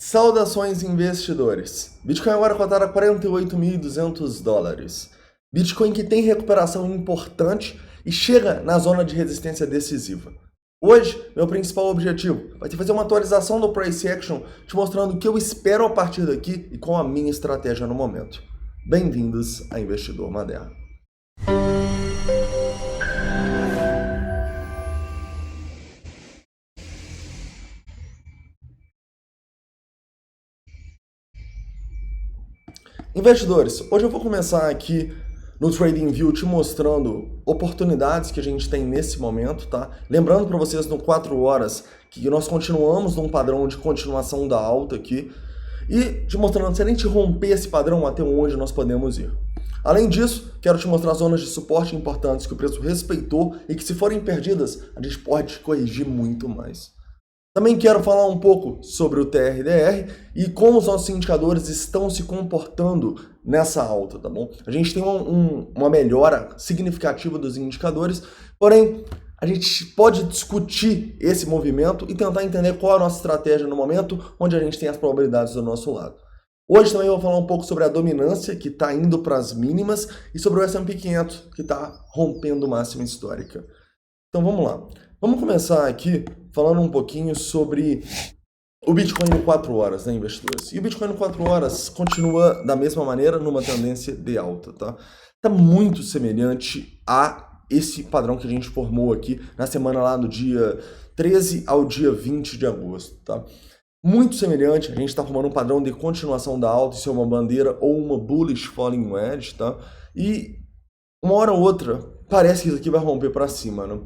Saudações investidores! Bitcoin agora cotado a 48.200 dólares. Bitcoin que tem recuperação importante e chega na zona de resistência decisiva. Hoje, meu principal objetivo vai ser fazer uma atualização do Price Action, te mostrando o que eu espero a partir daqui e qual a minha estratégia no momento. Bem-vindos a Investidor Moderno. Investidores, hoje eu vou começar aqui no TradingView te mostrando oportunidades que a gente tem nesse momento, tá? Lembrando para vocês no 4 horas que nós continuamos num padrão de continuação da alta aqui e te mostrando se a gente romper esse padrão até onde nós podemos ir. Além disso, quero te mostrar zonas de suporte importantes que o preço respeitou e que se forem perdidas, a gente pode corrigir muito mais. Também quero falar um pouco sobre o TRDR e como os nossos indicadores estão se comportando nessa alta, tá bom? A gente tem uma melhora significativa dos indicadores, porém, a gente pode discutir esse movimento e tentar entender qual é a nossa estratégia no momento onde a gente tem as probabilidades do nosso lado. Hoje também eu vou falar um pouco sobre a dominância, que está indo para as mínimas, e sobre o S&P 500, que está rompendo máxima histórica. Então vamos lá. Vamos começar aqui falando um pouquinho sobre o Bitcoin em 4 horas, né, investidores? E o Bitcoin em 4 horas continua da mesma maneira numa tendência de alta, tá? Tá muito semelhante a esse padrão que a gente formou aqui na semana lá do dia 13 ao dia 20 de agosto, tá? Muito semelhante, a gente está formando um padrão de continuação da alta, isso é uma bandeira ou uma bullish falling wedge, tá? E uma hora ou outra parece que isso aqui vai romper para cima, né?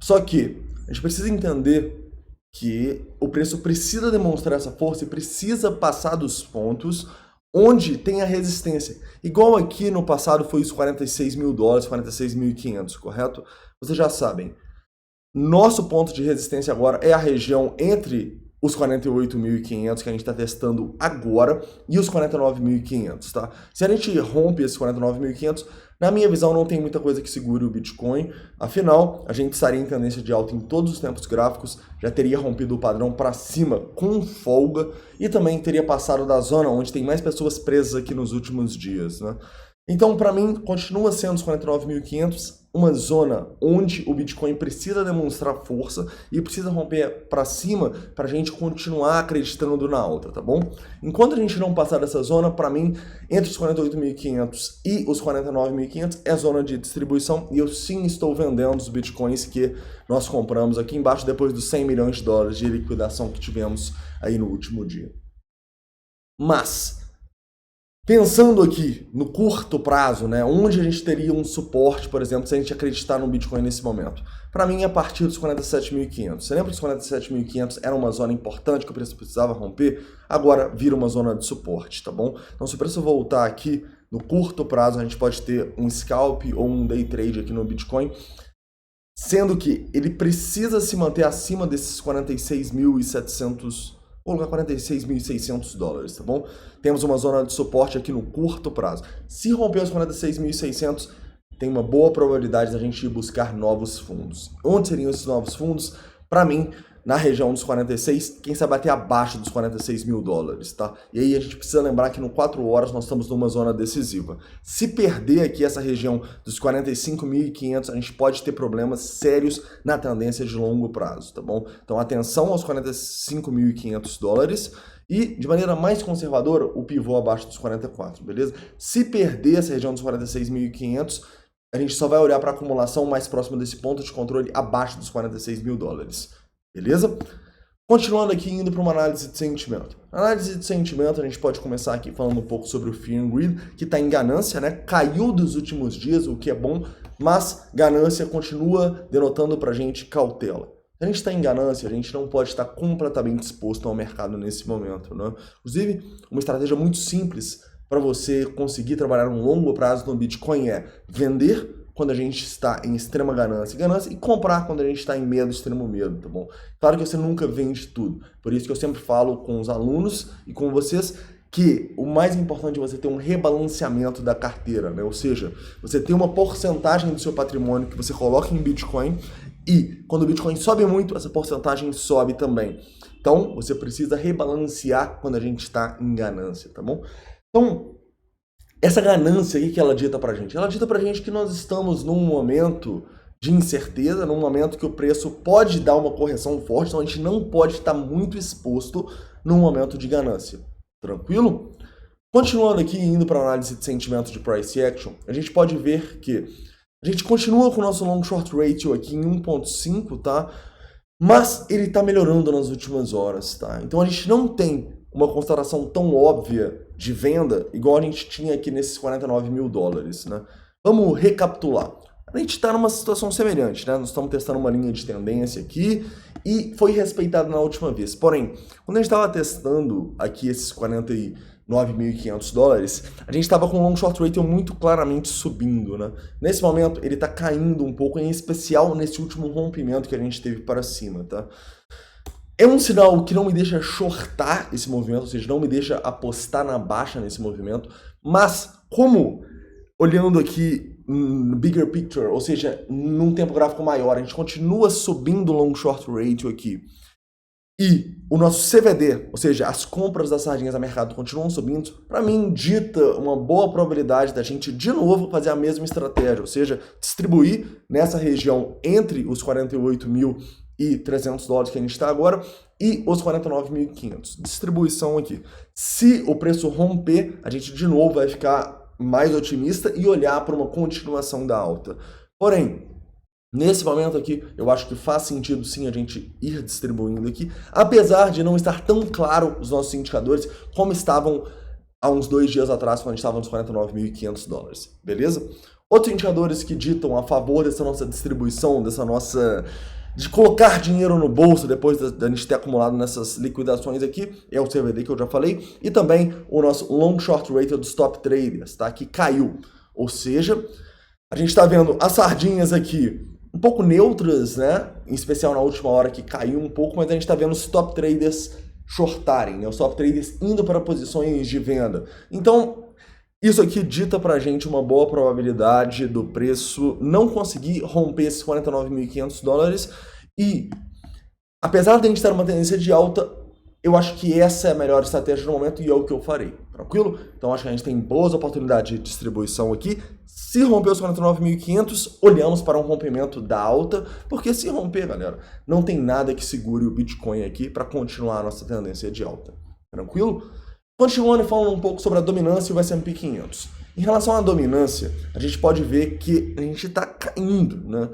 Só que a gente precisa entender que o preço precisa demonstrar essa força e precisa passar dos pontos onde tem a resistência. Igual aqui no passado foi os 46 mil dólares, 46.500, correto? Vocês já sabem. Nosso ponto de resistência agora é a região entre os 48.500 que a gente está testando agora e os 49.500, tá? Se a gente rompe esses 49.500, na minha visão não tem muita coisa que segure o Bitcoin, afinal, a gente estaria em tendência de alta em todos os tempos gráficos, já teria rompido o padrão para cima com folga e também teria passado da zona onde tem mais pessoas presas aqui nos últimos dias, né? Então, para mim, continua sendo os 49.500 uma zona onde o Bitcoin precisa demonstrar força e precisa romper para cima para a gente continuar acreditando na alta, tá bom? Enquanto a gente não passar dessa zona, para mim, entre os 48.500 e os 49.500 é zona de distribuição e eu sim estou vendendo os Bitcoins que nós compramos aqui embaixo depois dos 100 milhões de dólares de liquidação que tivemos aí no último dia. Mas pensando aqui no curto prazo, né, onde a gente teria um suporte, por exemplo, se a gente acreditar no Bitcoin nesse momento? Para mim, é a partir dos 47.500. Você lembra que os 47.500 era uma zona importante que o preço precisava romper? Agora vira uma zona de suporte, tá bom? Então, se o preço voltar aqui no curto prazo, a gente pode ter um scalp ou um day trade aqui no Bitcoin, sendo que ele precisa se manter acima desses 46.700, vou colocar 46.600 dólares, tá bom? Temos uma zona de suporte aqui no curto prazo. Se romper os 46.600, tem uma boa probabilidade da gente ir buscar novos fundos. Onde seriam esses novos fundos? Para mim, na região dos 46, quem sabe até abaixo dos 46 mil dólares, tá? E aí a gente precisa lembrar que no 4 horas nós estamos numa zona decisiva. Se perder aqui essa região dos 45.500, a gente pode ter problemas sérios na tendência de longo prazo, tá bom? Então atenção aos 45.500 dólares e, de maneira mais conservadora, o pivô abaixo dos 44, beleza? Se perder essa região dos 46.500, a gente só vai olhar para a acumulação mais próxima desse ponto de controle abaixo dos 46 mil dólares. Beleza? Continuando aqui, indo para uma análise de sentimento. Na análise de sentimento, a gente pode começar aqui falando um pouco sobre o Fear and Greed, que está em ganância, né? Caiu dos últimos dias, o que é bom, mas ganância continua denotando para a gente cautela. Se a gente está em ganância, a gente não pode estar completamente exposto ao mercado nesse momento, né? Inclusive, uma estratégia muito simples para você conseguir trabalhar um longo prazo no Bitcoin é vender quando a gente está em extrema ganância e comprar quando a gente está em medo, extremo medo, tá bom? Claro que você nunca vende tudo, por isso que eu sempre falo com os alunos e com vocês que o mais importante é você ter um rebalanceamento da carteira, né? Ou seja, você tem uma porcentagem do seu patrimônio que você coloca em Bitcoin e quando o Bitcoin sobe muito, essa porcentagem sobe também. Então, você precisa rebalancear quando a gente está em ganância, tá bom? Então, essa ganância aí que ela dita pra gente? Ela dita pra gente que nós estamos num momento de incerteza, num momento que o preço pode dar uma correção forte, então a gente não pode estar muito exposto num momento de ganância. Tranquilo? Continuando aqui, indo para a análise de sentimento de price action, a gente pode ver que a gente continua com o nosso long short ratio aqui em 1.5, tá? Mas ele está melhorando nas últimas horas, tá? Então a gente não tem uma constatação tão óbvia de venda igual a gente tinha aqui nesses 49 mil dólares, né? Vamos recapitular. A gente está numa situação semelhante, né? Nós estamos testando uma linha de tendência aqui e foi respeitado na última vez. Porém, quando a gente estava testando aqui esses 49.500 dólares, a gente estava com o long short ratio muito claramente subindo, né? Nesse momento, ele está caindo um pouco, em especial nesse último rompimento que a gente teve para cima, tá? É um sinal que não me deixa shortar esse movimento, ou seja, não me deixa apostar na baixa nesse movimento, mas como, olhando aqui no bigger picture, ou seja, num tempo gráfico maior, a gente continua subindo o long short ratio aqui, e o nosso CVD, ou seja, as compras das sardinhas a mercado continuam subindo, para mim dita uma boa probabilidade da gente de novo fazer a mesma estratégia, ou seja, distribuir nessa região entre os 48.300 dólares que a gente está agora e os 49.500. Distribuição aqui. Se o preço romper, a gente de novo vai ficar mais otimista e olhar para uma continuação da alta. Porém, nesse momento aqui, eu acho que faz sentido sim a gente ir distribuindo aqui, apesar de não estar tão claro os nossos indicadores como estavam há uns 2 dias atrás, quando a gente estava nos 49.500 dólares, beleza? Outros indicadores que ditam a favor dessa nossa distribuição, dessa nossa de colocar dinheiro no bolso depois da gente ter acumulado nessas liquidações aqui, é o CVD que eu já falei, e também o nosso long short ratio dos top traders, tá? Que caiu. Ou seja, a gente está vendo as sardinhas aqui um pouco neutras, né? Em especial na última hora que caiu um pouco, mas a gente está vendo os top traders shortarem, né? Os top traders indo para posições de venda. Então, isso aqui dita pra gente uma boa probabilidade do preço não conseguir romper esses 49.500 dólares e, apesar de a gente estar numa tendência de alta, eu acho que essa é a melhor estratégia no momento e é o que eu farei, tranquilo? Então acho que a gente tem boas oportunidades de distribuição aqui. Se romper os 49.500, olhamos para um rompimento da alta, porque se romper, galera, não tem nada que segure o Bitcoin aqui para continuar a nossa tendência de alta, tranquilo? Continuando e falando um pouco sobre a dominância e o S&P 500. Em relação à dominância, a gente pode ver que a gente está caindo, né?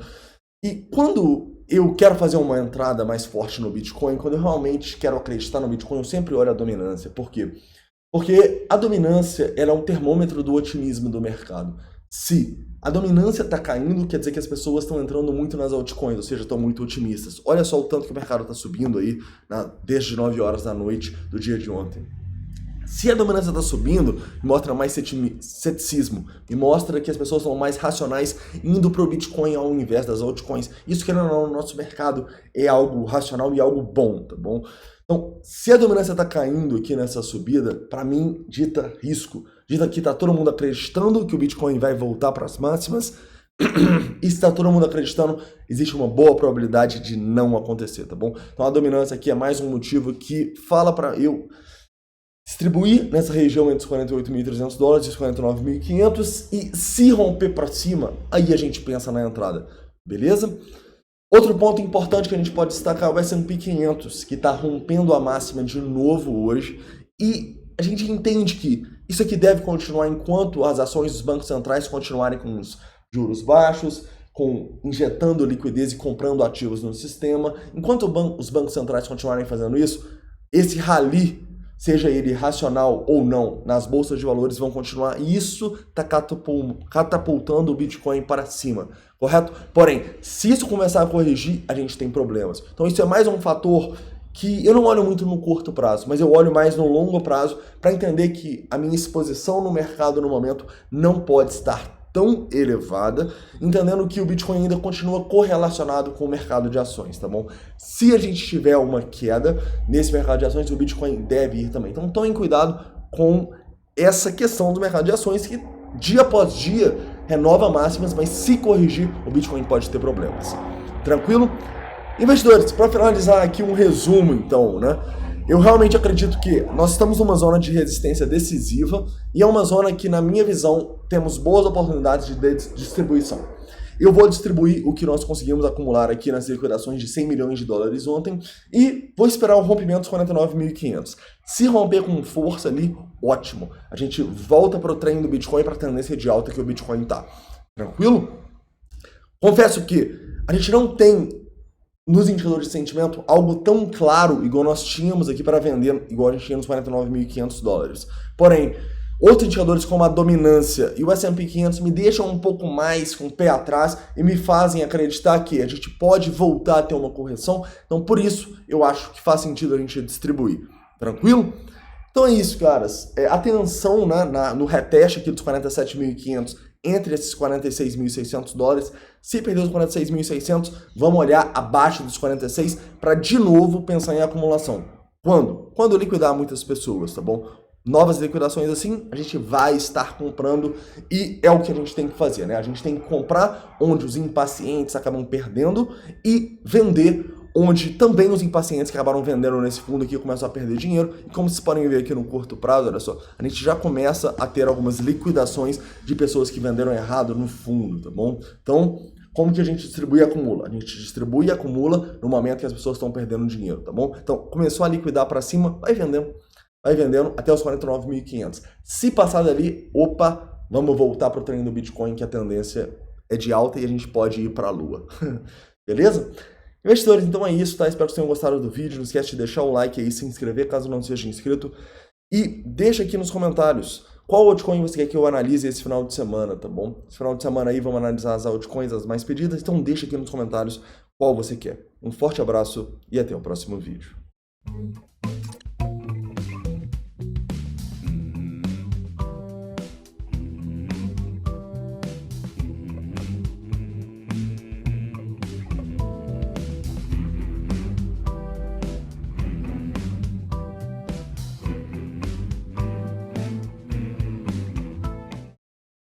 E quando eu quero fazer uma entrada mais forte no Bitcoin, quando eu realmente quero acreditar no Bitcoin, eu sempre olho a dominância. Por quê? Porque a dominância ela é um termômetro do otimismo do mercado. Se a dominância está caindo, quer dizer que as pessoas estão entrando muito nas altcoins, ou seja, estão muito otimistas. Olha só o tanto que o mercado está subindo aí desde 9 horas da noite do dia de ontem. Se a dominância está subindo, mostra mais ceticismo e mostra que as pessoas são mais racionais indo para o Bitcoin ao invés das altcoins. Isso, querendo ou não, no nosso mercado é algo racional e algo bom, tá bom? Então, se a dominância está caindo aqui nessa subida, para mim, dita risco. Dita que está todo mundo acreditando que o Bitcoin vai voltar para as máximas e se está todo mundo acreditando, existe uma boa probabilidade de não acontecer, tá bom? Então, a dominância aqui é mais um motivo que fala para eu distribuir nessa região entre os 48.300 dólares e os 49.500 e se romper para cima, aí a gente pensa na entrada, beleza? Outro ponto importante que a gente pode destacar é o S&P 500, que está rompendo a máxima de novo hoje e a gente entende que isso aqui deve continuar enquanto as ações dos bancos centrais continuarem com os juros baixos, injetando liquidez e comprando ativos no sistema. Enquanto os bancos centrais continuarem fazendo isso, esse rally, seja ele racional ou não, nas bolsas de valores vão continuar e isso está catapultando o Bitcoin para cima, correto? Porém, se isso começar a corrigir, a gente tem problemas. Então isso é mais um fator que eu não olho muito no curto prazo, mas eu olho mais no longo prazo para entender que a minha exposição no mercado no momento não pode estar tão elevada, entendendo que o Bitcoin ainda continua correlacionado com o mercado de ações, tá bom? Se a gente tiver uma queda nesse mercado de ações, o Bitcoin deve ir também. Então tomem cuidado com essa questão do mercado de ações que dia após dia renova máximas, mas se corrigir, o Bitcoin pode ter problemas. Tranquilo? Investidores, para finalizar aqui um resumo então, né? Eu realmente acredito que nós estamos numa zona de resistência decisiva e é uma zona que, na minha visão, temos boas oportunidades de distribuição. Eu vou distribuir o que nós conseguimos acumular aqui nas liquidações de 100 milhões de dólares ontem e vou esperar o rompimento dos 49.500. Se romper com força ali, ótimo. A gente volta para o trem do Bitcoin, para a tendência de alta que o Bitcoin tá. Tranquilo? Confesso que a gente não tem nos indicadores de sentimento algo tão claro igual nós tínhamos aqui para vender, igual a gente tinha nos 49.500 dólares. Porém, outros indicadores como a dominância e o S&P 500 me deixam um pouco mais com o pé atrás e me fazem acreditar que a gente pode voltar a ter uma correção. Então, por isso, eu acho que faz sentido a gente distribuir. Tranquilo? Então é isso, caras. Atenção, né, no reteste aqui dos 47.500 entre esses 46.600 dólares. Se perder os 46.600, vamos olhar abaixo dos 46 para de novo pensar em acumulação. Quando? Quando liquidar muitas pessoas, tá bom? Novas liquidações assim, a gente vai estar comprando e é o que a gente tem que fazer, né? A gente tem que comprar onde os impacientes acabam perdendo e vender onde também os impacientes que acabaram vendendo nesse fundo aqui começam a perder dinheiro. E como vocês podem ver aqui no curto prazo, olha só, a gente já começa a ter algumas liquidações de pessoas que venderam errado no fundo, tá bom? Então, como que a gente distribui e acumula? A gente distribui e acumula no momento que as pessoas estão perdendo dinheiro, tá bom? Então, começou a liquidar para cima, vai vendendo até os 49.500. Se passar dali, opa, vamos voltar para o treino do Bitcoin, que a tendência é de alta e a gente pode ir para a lua. Beleza? Investidores, então é isso, tá? Espero que vocês tenham gostado do vídeo. Não esquece de deixar o like aí, se inscrever caso não seja inscrito. E deixa aqui nos comentários qual altcoin você quer que eu analise esse final de semana, tá bom? Esse final de semana aí vamos analisar as altcoins, as mais pedidas. Então deixa aqui nos comentários qual você quer. Um forte abraço e até o próximo vídeo.